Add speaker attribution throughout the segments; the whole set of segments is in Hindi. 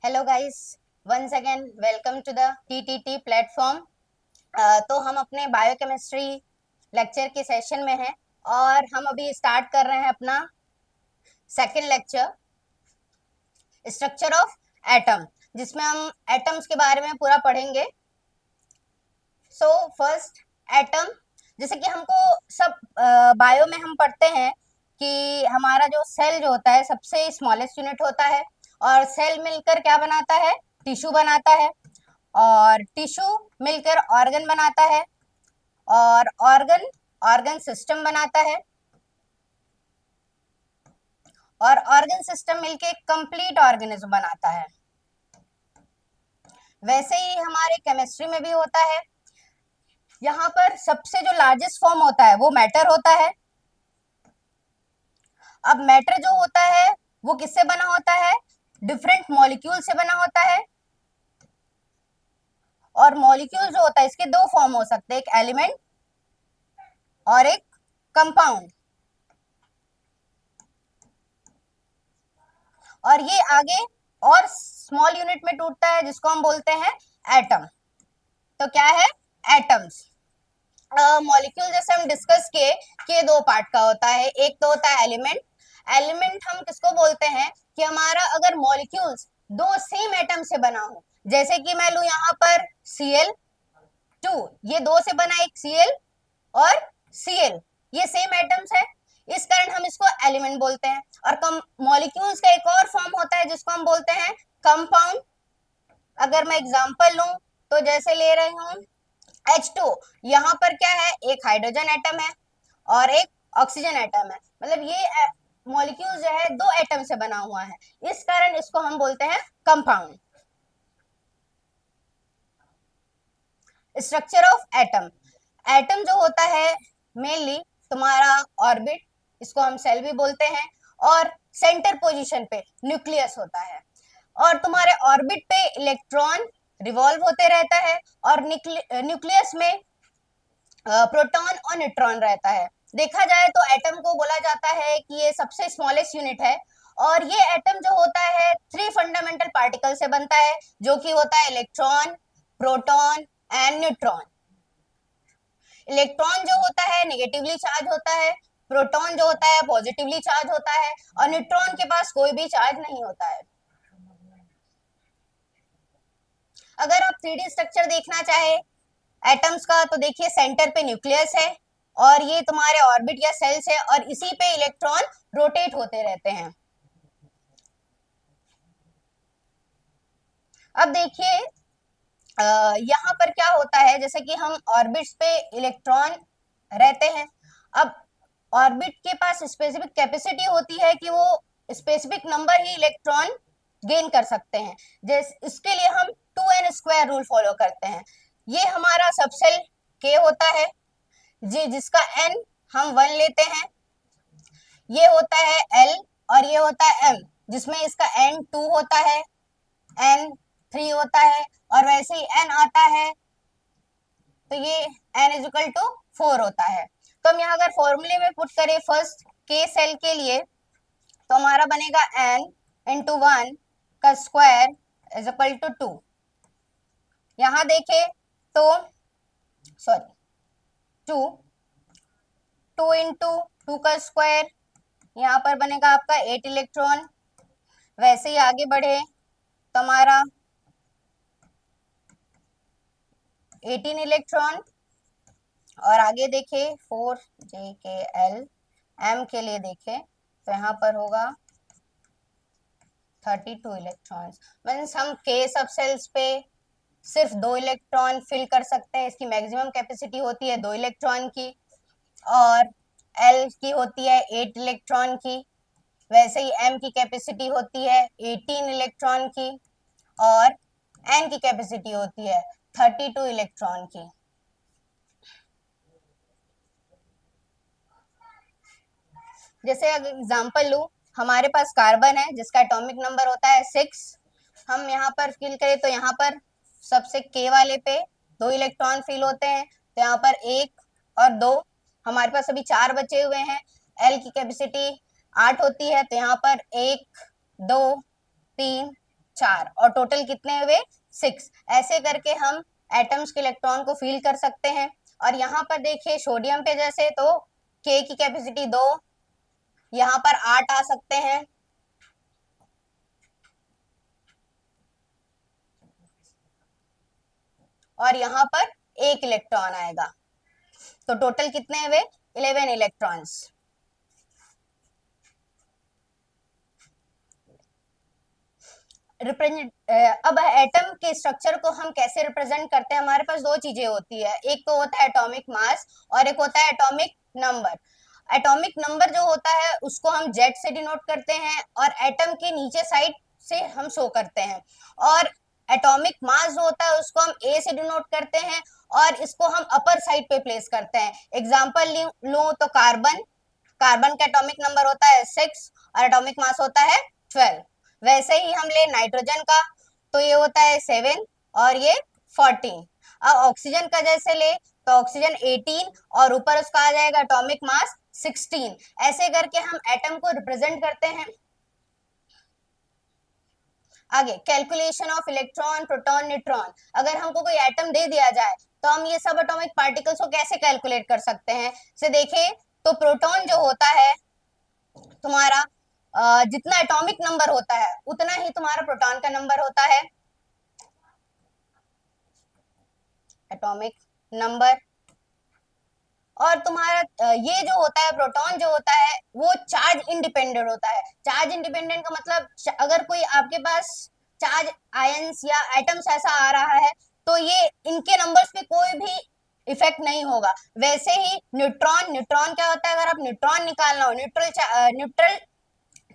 Speaker 1: Hello guys, once again welcome to the TTT platform. तो हम अपने बायोकेमिस्ट्री लेक्चर के सेशन में हैं और हम अभी स्टार्ट कर रहे हैं अपना second lecture, structure of atom, जिसमें हम एटम्स के बारे में पूरा पढ़ेंगे। सो फर्स्ट एटम, जैसे कि हमको सब बायो में हम पढ़ते हैं कि हमारा जो सेल जो होता है सबसे स्मॉलेस्ट यूनिट होता है और सेल मिलकर क्या बनाता है, टिश्यू बनाता है और टिश्यू मिलकर ऑर्गन बनाता है और ऑर्गन ऑर्गन सिस्टम बनाता है और ऑर्गन सिस्टम मिलके कंप्लीट ऑर्गेनिज्म बनाता है। वैसे ही हमारे केमिस्ट्री में भी होता है। यहाँ पर सबसे जो लार्जेस्ट फॉर्म होता है वो मैटर होता है। अब मैटर जो होता है वो किससे बना होता है, डिफरेंट मॉलिक्यूल से बना होता है। और मॉलिक्यूल जो होता है इसके दो फॉर्म हो सकते हैं, एक एलिमेंट और एक कंपाउंड। और ये आगे और स्मॉल यूनिट में टूटता है जिसको हम बोलते हैं एटम। तो क्या है एटम्स। मॉलिक्यूल जैसे हम डिस्कस किए कि दो पार्ट का होता है, एक तो होता है एलिमेंट। एलिमेंट हम किसको बोलते हैं कि हमारा अगर मॉलिक्यूल्स दो सेम एटम से बना हो, जैसे कि मैं लू यहाँ पर Cl2, ये दो से बना एक Cl और Cl, ये सेम एटम्स है, इस कारण हम इसको एलिमेंट बोलते हैं। और मॉलिक्यूल्स का एक और फॉर्म होता है जिसको हम बोलते हैं कंपाउंड। अगर मैं एग्जांपल लूं तो जैसे ले रही हूं H2, यहाँ पर क्या है, एक हाइड्रोजन एटम है और एक ऑक्सीजन एटम है, मतलब ये मॉलिक्यूल जो है दो एटम से बना हुआ है, इस कारण इसको हम बोलते हैं compound. Structure of atom, atom जो होता है मेनली तुम्हारा ऑर्बिट, इसको हम सेल भी बोलते हैं, और सेंटर पोजीशन पे न्यूक्लियस होता है। और तुम्हारे ऑर्बिट पे इलेक्ट्रॉन रिवॉल्व होते रहता है और न्यूक्लियस में प्रोटॉन और न्यूट्रॉन रहता है। देखा जाए तो एटम को बोला जाता है कि ये सबसे स्मॉलेस्ट यूनिट है और ये एटम जो होता है थ्री फंडामेंटल पार्टिकल से बनता है, जो कि होता है electron, proton and neutron. Electron जो होता है नेगेटिवली चार्ज होता है, प्रोटॉन जो होता है पॉजिटिवली चार्ज होता है और न्यूट्रॉन के पास कोई भी चार्ज नहीं होता है। अगर आप 3D स्ट्रक्चर देखना चाहे एटम्स का तो देखिए, सेंटर पे न्यूक्लियस है और ये तुम्हारे ऑर्बिट या सेल्स है और इसी पे इलेक्ट्रॉन रोटेट होते रहते हैं। अब देखिए यहाँ पर क्या होता है, जैसे कि हम ऑर्बिट्स पे इलेक्ट्रॉन रहते हैं। अब ऑर्बिट के पास स्पेसिफिक कैपेसिटी होती है कि वो स्पेसिफिक नंबर ही इलेक्ट्रॉन गेन कर सकते हैं। जैसे इसके लिए हम 2n² रूल फॉलो करते हैं। ये हमारा सबसेल K होता है जी, जिसका n हम 1 लेते हैं। ये होता है L और ये होता है M, जिसमें इसका n 2 होता है, n 3 होता है और वैसे ही n आता है तो ये n इज इक्वल टू 4 होता है। तो हम यहाँ अगर फॉर्मूले में पुट करें फर्स्ट K सेल के लिए तो हमारा बनेगा n इंटू 1 का स्क्वायर इज इक्वल टू 2। यहाँ देखें तो सॉरी 2 2 इंटू 2 का स्क्वायर, यहाँ पर बनेगा आपका 8 इलेक्ट्रॉन। वैसे ही आगे बढ़े तो हमारा 18 इलेक्ट्रॉन और आगे देखे 4 JKl M के लिए देखे तो यहाँ पर होगा 32 इलेक्ट्रॉन्स। मीन्स हम K सब सेल्स पे सिर्फ 2 इलेक्ट्रॉन फिल कर सकते हैं, इसकी मैक्सिमम कैपेसिटी होती है 2 इलेक्ट्रॉन की और L की होती है 8 इलेक्ट्रॉन की। वैसे ही M की कैपेसिटी होती है 18 इलेक्ट्रॉन की और N की कैपेसिटी होती है 32 इलेक्ट्रॉन की। जैसे अगर एग्जांपल लूं, हमारे पास कार्बन है जिसका एटॉमिक नंबर होता है 6। हम यहाँ पर फिल करें तो यहाँ पर सबसे K वाले पे 2 इलेक्ट्रॉन फिल होते हैं, तो यहाँ पर 1 और 2, हमारे पास अभी 4 बचे हुए हैं। L की कैपेसिटी 8 होती है तो यहाँ पर 1 2 3 4 और टोटल कितने हुए 6। ऐसे करके हम एटम्स के इलेक्ट्रॉन को फील कर सकते हैं। और यहाँ पर देखिए सोडियम पे जैसे तो K की कैपेसिटी 2, यहाँ पर 8 आ सकते हैं, और यहाँ पर 1 इलेक्ट्रॉन आएगा। तो टोटल कितने हुए 11 इलेक्ट्रॉन्स। अब एटम के स्ट्रक्चर को हम कैसे रिप्रेजेंट करते हैं, हमारे पास दो चीजें होती है, एक तो होता है एटॉमिक मास और एक होता है एटॉमिक नंबर। एटॉमिक नंबर जो होता है उसको हम जेड से डिनोट करते हैं और एटम के नीचे साइड से हम शो करते हैं, और एटॉमिक मास जो होता है उसको हम ए से डिनोट करते हैं और इसको हम अपर साइड पे प्लेस करते हैं। एग्जांपल लूं तो कार्बन, कार्बन का एटॉमिक नंबर होता है 6 और एटॉमिक मास होता है 12। वैसे ही हम ले नाइट्रोजन का तो ये होता है 7 और ये 14। अब ऑक्सीजन का जैसे ले तो ऑक्सीजन 18 और ऊपर उसका आ जाएगा एटॉमिक मास 16। ऐसे करके हम एटम को रिप्रेजेंट करते हैं। आगे calculation of electron proton neutron. अगर हमको कोई एटम दे दिया जाए तो हम ये सब एटॉमिक पार्टिकल्स को कैसे कैलकुलेट कर सकते हैं। से देखें तो प्रोटॉन जो होता है तुम्हारा जितना एटॉमिक नंबर होता है उतना ही तुम्हारा प्रोटॉन का नंबर होता है। एटॉमिक नंबर और तुम्हारा ये जो होता है प्रोटॉन जो होता है वो चार्ज इंडिपेंडेंट होता है। चार्ज इंडिपेंडेंट का मतलब अगर कोई आपके पास चार्ज आयंस या एटम्स ऐसा आ रहा है तो ये इनके नंबर्स पे कोई भी इफेक्ट नहीं होगा। वैसे ही न्यूट्रॉन, न्यूट्रॉन क्या होता है, अगर आप न्यूट्रॉन निकालना हो, न्यूट्रल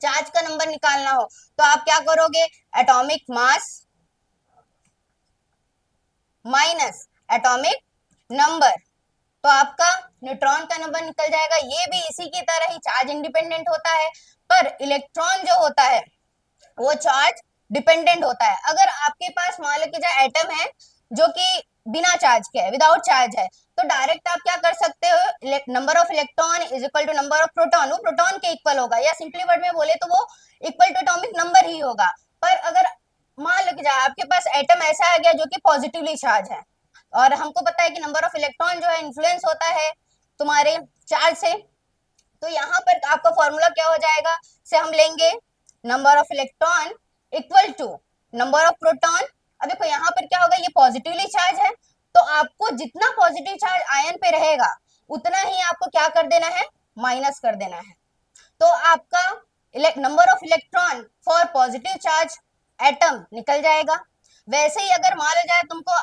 Speaker 1: चार्ज का नंबर निकालना हो तो आप क्या करोगे, atomic mass minus atomic number, तो आपका न्यूट्रॉन का नंबर निकल जाएगा। ये भी इसी की तरह ही चार्ज इंडिपेंडेंट होता है, पर इलेक्ट्रॉन जो होता है वो चार्ज डिपेंडेंट होता है। अगर आपके पास मान लो कि जो एटम है जो कि बिना चार्ज के है, विदाउट चार्ज है, तो डायरेक्ट आप क्या कर सकते हो, number of electron is equal to number of proton, वो प्रोटॉन के इक्वल होगा, या सिंपली वर्ड में बोले तो वो इक्वल टू एटॉमिक नंबर ही होगा। पर अगर मान लो कि आपके पास एटम ऐसा आ गया जो कि पॉजिटिवली चार्ज है, और हमको पता है कि नंबर ऑफ इलेक्ट्रॉन जो है इन्फ्लुएंस होता है तुम्हारे चार्ज से, तो यहाँ पर आपका फॉर्मूला क्या हो जाएगा, से हम लेंगे number of electron equal to number of proton. अब देखो यहाँ पर क्या होगा, ये पॉजिटिवली चार्ज है तो आपको जितना पॉजिटिव चार्ज आयन पे रहेगा उतना ही आपको क्या कर देना है, माइनस कर देना है। तो आपका number of electron for positive charge atom निकल जाएगा। वैसे ही अगर मान लो जाए तुमको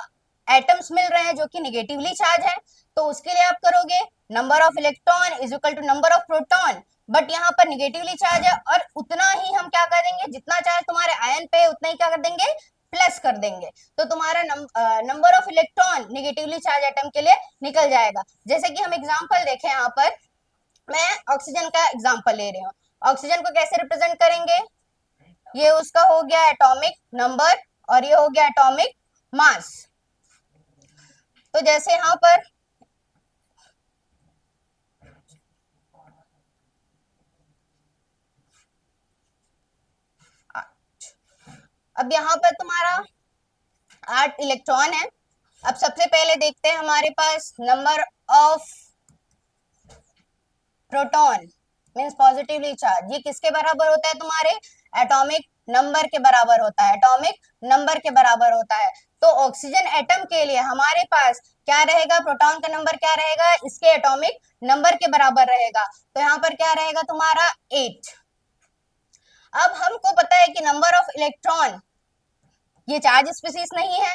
Speaker 1: एटम्स मिल रहे हैं जो कि निगेटिवली चार्ज है, तो उसके लिए आप करोगे number of electron is equal to number of proton, but यहाँ पर निगेटिवली चार्ज है और उतना ही हम क्या कर देंगे, जितना चार्ज तुम्हारे आयन पे है उतना ही क्या कर देंगे, प्लस कर देंगे। तो तुम्हारा number of electron negatively charge atom के लिए निकल जाएगा। जैसे कि हम एग्जांपल देखें, यहाँ पर मैं ऑक्सीजन का एग्जांपल ले रही हूँ। ऑक्सीजन को कैसे रिप्रेजेंट करेंगे, ये उसका हो गया एटॉमिक नंबर और ये हो गया एटॉमिक मास। तो जैसे यहाँ पर अब यहाँ पर तुम्हारा 8 इलेक्ट्रॉन है। अब सबसे पहले देखते हैं हमारे पास number of proton means positively charge, ये किसके बराबर होता है, तुम्हारे एटॉमिक नंबर के बराबर होता है, एटॉमिक नंबर के बराबर होता है। तो ऑक्सीजन एटम के लिए हमारे पास क्या रहेगा, प्रोटॉन का नंबर क्या रहेगा, इसके एटॉमिक नंबर के बराबर रहेगा। तो यहाँ पर क्या रहेगा तुम्हारा 8। अब हमको पता है कि नंबर ऑफ इलेक्ट्रॉन ये चार्ज स्पीसीज नहीं है,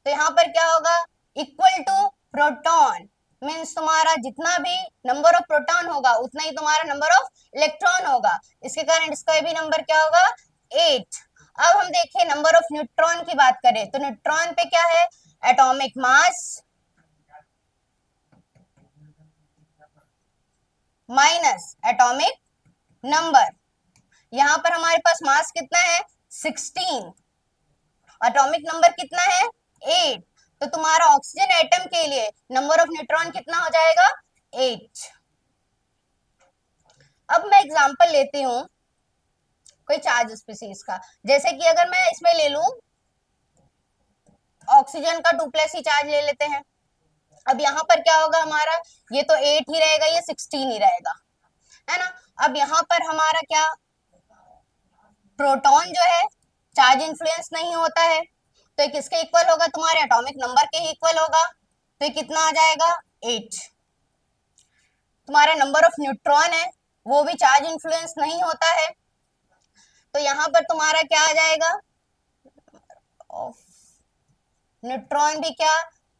Speaker 1: तो यहाँ पर क्या होगा, इक्वल टू प्रोटॉन मीन्स तुम्हारा जितना भी नंबर ऑफ प्रोटॉन होगा उतना ही तुम्हारा नंबर ऑफ इलेक्ट्रॉन होगा, इसके कारण इसका भी नंबर क्या होगा 8। अब हम देखें नंबर ऑफ न्यूट्रॉन की बात करें तो न्यूट्रॉन पे क्या है, atomic mass minus atomic number. यहाँ पर हमारे पास मास कितना है 16, एटॉमिक नंबर कितना है 8, तो तुम्हारा ऑक्सीजन एटम के लिए नंबर ऑफ न्यूट्रॉन कितना हो जाएगा 8। अब मैं एग्जांपल लेती हूं कोई चार्ज स्पीसीज का। जैसे कि अगर मैं इसमें ले लूं ऑक्सीजन का 2+ चार्ज ले लेते हैं। अब यहाँ पर क्या होगा हमारा, ये तो 8 ही रहेगा, ये 16 ही रहेगा, है ना। अब यहाँ पर हमारा क्या, प्रोटॉन जो है चार्ज इन्फ्लुएंस नहीं होता है, तो ये किसके इक्वल होगा, तुम्हारे एटॉमिक नंबर के ही इक्वल होगा। तो ये कितना आ जाएगा, 8। तुम्हारा नंबर ऑफ न्यूट्रॉन है वो भी चार्ज इन्फ्लुएंस नहीं होता है, तो यहाँ पर तुम्हारा क्या आ जाएगा, न्यूट्रॉन भी क्या,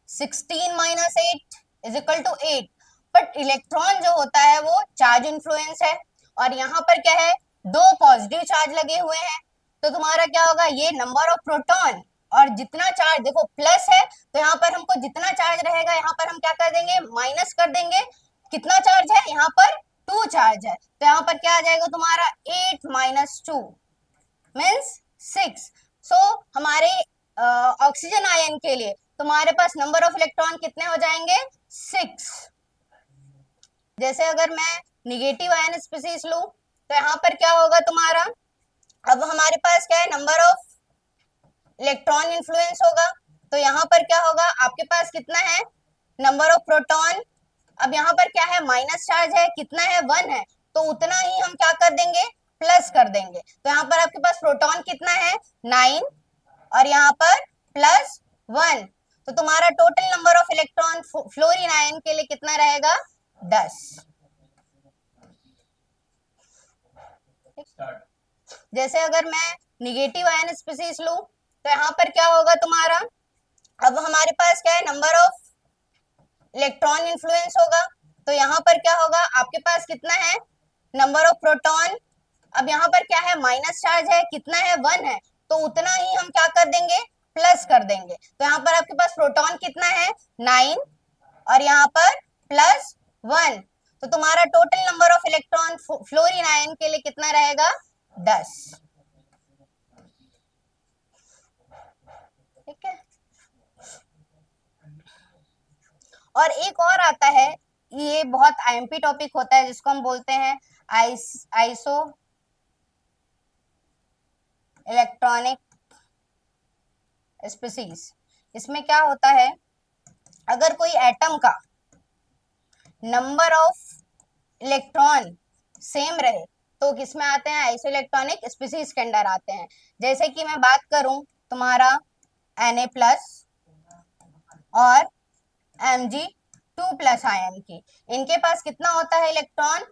Speaker 1: 16 minus 8 is equal to 8। But electron जो होता है वो चार्ज इन्फ्लुएंस है, और यहाँ पर क्या है, 2 पॉजिटिव चार्ज लगे हुए हैं, तो तुम्हारा क्या होगा, ये नंबर ऑफ प्रोटॉन और जितना चार्ज देखो प्लस है, तो यहाँ पर हमको जितना चार्ज रहेगा यहाँ पर हम क्या कर देंगे, माइनस कर देंगे। कितना चार्ज है यहाँ पर, 2 चार्ज है, तो यहाँ पर क्या आ जाएगा तुम्हारा 8 माइनस 2 मीन्स 6। सो हमारे ऑक्सीजन आयन के लिए तुम्हारे पास नंबर ऑफ इलेक्ट्रॉन कितने हो जाएंगे, 6। जैसे अगर मैं निगेटिव आयन स्पीसीज लूं तो यहाँ पर क्या होगा तुम्हारा, अब हमारे पास क्या है, नंबर ऑफ इलेक्ट्रॉन इन्फ्लुएंस होगा, तो यहाँ पर क्या होगा, आपके पास कितना है, नंबर ऑफ प्रोटॉन। अब यहाँ पर क्या है, माइनस चार्ज है, कितना है, 1 है, तो उतना ही हम क्या कर देंगे, प्लस कर देंगे। तो यहाँ पर आपके पास प्रोटॉन कितना है, 9, और यहाँ पर +1, तो तुम्हारा total number of electron fluorine ion के लिए कितना रहेगा, 10। जैसे अगर मैं निगेटिव आयन स्पीसीज लूं तो यहाँ पर क्या होगा तुम्हारा, अब हमारे पास क्या है, नंबर ऑफ इलेक्ट्रॉन इन्फ्लुएंस होगा, तो यहाँ पर क्या होगा, आपके पास कितना है, नंबर ऑफ प्रोटॉन। अब यहाँ पर क्या है, माइनस चार्ज है, कितना है, 1 है, तो उतना ही हम क्या कर देंगे, प्लस कर देंगे। तो यहाँ पर आपके पास प्रोटॉन कितना है, 9, और यहाँ पर +1, तो तुम्हारा total number of electron fluorine ion के लिए कितना रहेगा, 10। ठीक है। और एक और आता है, ये बहुत आईएमपी टॉपिक होता है जिसको हम बोलते हैं आइसो इलेक्ट्रॉनिक स्पीसीज। इसमें क्या होता है, अगर कोई एटम का नंबर ऑफ इलेक्ट्रॉन सेम रहे तो किसमें आते हैं, आइसो इलेक्ट्रॉनिक स्पीसीज के अंदर आते हैं। जैसे कि मैं बात करूं तुम्हारा Na+ और Mg2+ आयन की, इनके पास कितना होता है इलेक्ट्रॉन,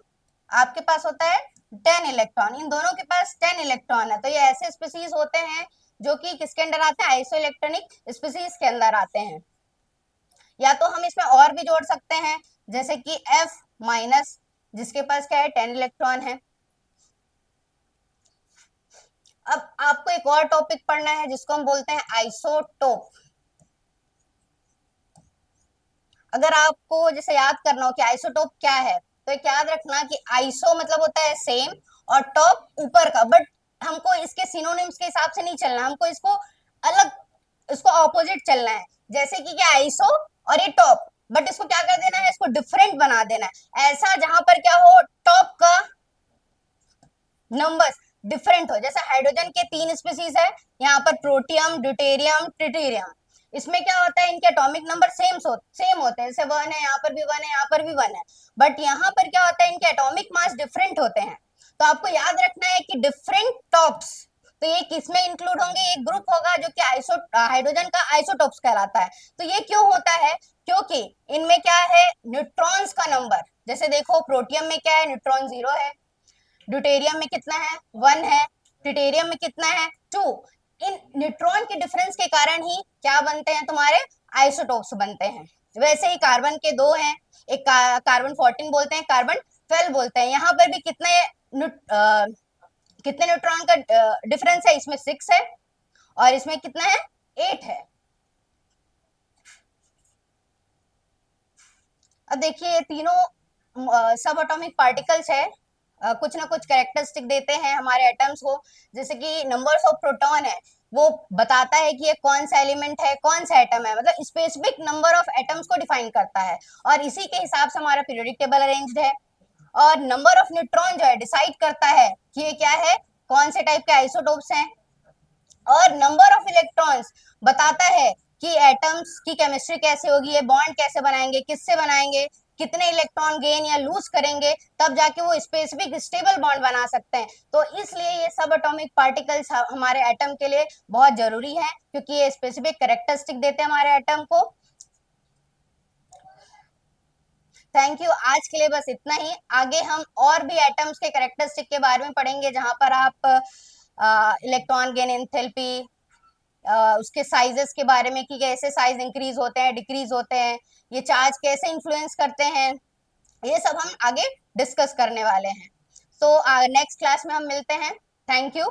Speaker 1: आपके पास होता है 10 इलेक्ट्रॉन, इन दोनों के पास 10 इलेक्ट्रॉन है। तो ये ऐसे स्पीसीज होते हैं जो कि किसके अंदर आते हैं, आइसो इलेक्ट्रॉनिक स्पीसीज के अंदर आते हैं। या तो हम इसमें और भी जोड़ सकते हैं, जैसे कि F- जिसके पास क्या है, 10 इलेक्ट्रॉन है। अब आपको एक और टॉपिक पढ़ना है जिसको हम बोलते हैं आइसोटोप। अगर आपको जैसे याद करना हो कि आइसोटोप क्या है, तो एक याद रखना कि आइसो मतलब होता है सेम और टॉप ऊपर का, बट हमको इसके सिनोनिम्स के हिसाब से नहीं चलना, हमको इसको अलग, इसको ऑपोजिट चलना है। जैसे कि क्या, आइसो और ये टॉप, बट इसको क्या कर देना है, इसको डिफरेंट बना देना है, ऐसा जहां पर क्या हो, टॉप का नंबर्स डिफरेंट हो। जैसे हाइड्रोजन के 3 स्पीसीज है, यहाँ पर प्रोटियम, ड्यूटेरियम, ट्रिटियम। इसमें क्या होता है, इनके एटॉमिक नंबर सेम होते हैं, जैसे 1 है, यहाँ पर भी 1 है, यहाँ पर भी 1 है, बट यहाँ पर क्या होता है, इनके एटॉमिक मास डिफरेंट होते हैं। तो आपको याद रखना है कि डिफरेंट टॉप्स, तो ये किसमें इंक्लूड होंगे, एक ग्रुप होगा जो कि हाइड्रोजन का आइसोटॉप्स कहलाता है। तो ये क्यों होता है, क्योंकि इनमें क्या है, न्यूट्रॉन्स का नंबर, जैसे देखो प्रोटियम में क्या है, न्यूट्रॉन 0 है, ड्यूटेरियम में कितना है, 1 है, ट्रिटेरियम में कितना है, 2। इन न्यूट्रॉन के डिफरेंस के कारण ही क्या बनते हैं, तुम्हारे आइसोटोप्स बनते हैं। वैसे ही कार्बन के 2 हैं, एक कार्बन 14 बोलते हैं, कार्बन 12 बोलते हैं। यहाँ पर भी कितने न्यूट्रॉन का डिफरेंस है, इसमें 6 है और इसमें कितना है, 8 है। अब देखिए ये तीनों सब एटॉमिक पार्टिकल्स है, कुछ ना कुछ कैरेक्टरिस्टिक देते हैं हमारे एटम्स को। जैसे कि नंबर्स ऑफ प्रोटॉन है, वो बताता है कि ये कौन सा एलिमेंट है, कौन सा एटम है, मतलब स्पेसिफिक नंबर ऑफ एटम्स को डिफाइन करता है, और इसी के हिसाब से हमारा पीरियोडिक टेबल अरेंज्ड है। और नंबर ऑफ न्यूट्रॉन जो है डिसाइड करता है कि ये क्या है, कौन से टाइप के आइसोटोप्स हैं, और नंबर ऑफ इलेक्ट्रॉन्स बताता है कि एटम्स की केमिस्ट्री कैसे होगी, ये बॉन्ड कैसे बनाएंगे, किससे बनाएंगे, कितने इलेक्ट्रॉन गेन या लूज करेंगे, तब जाके वो स्पेसिफिक स्टेबल बॉन्ड बना सकते हैं। तो इसलिए ये सब एटॉमिक पार्टिकल्स हमारे एटम के लिए बहुत जरूरी है, क्योंकि ये स्पेसिफिक कैरेक्टरिस्टिक देते हैं हमारे एटम को। थैंक यू, आज के लिए बस इतना ही। आगे हम और भी एटम्स के कैरेक्टरिस्टिक के बारे में पढ़ेंगे, जहां पर आप इलेक्ट्रॉन गेन एंथैल्पी, उसके साइजेस के बारे में कि कैसे साइज इंक्रीज होते हैं, डिक्रीज होते हैं, ये चार्ज कैसे इन्फ्लुएंस करते हैं, ये सब हम आगे डिस्कस करने वाले हैं। तो नेक्स्ट क्लास में हम मिलते हैं। Thank you.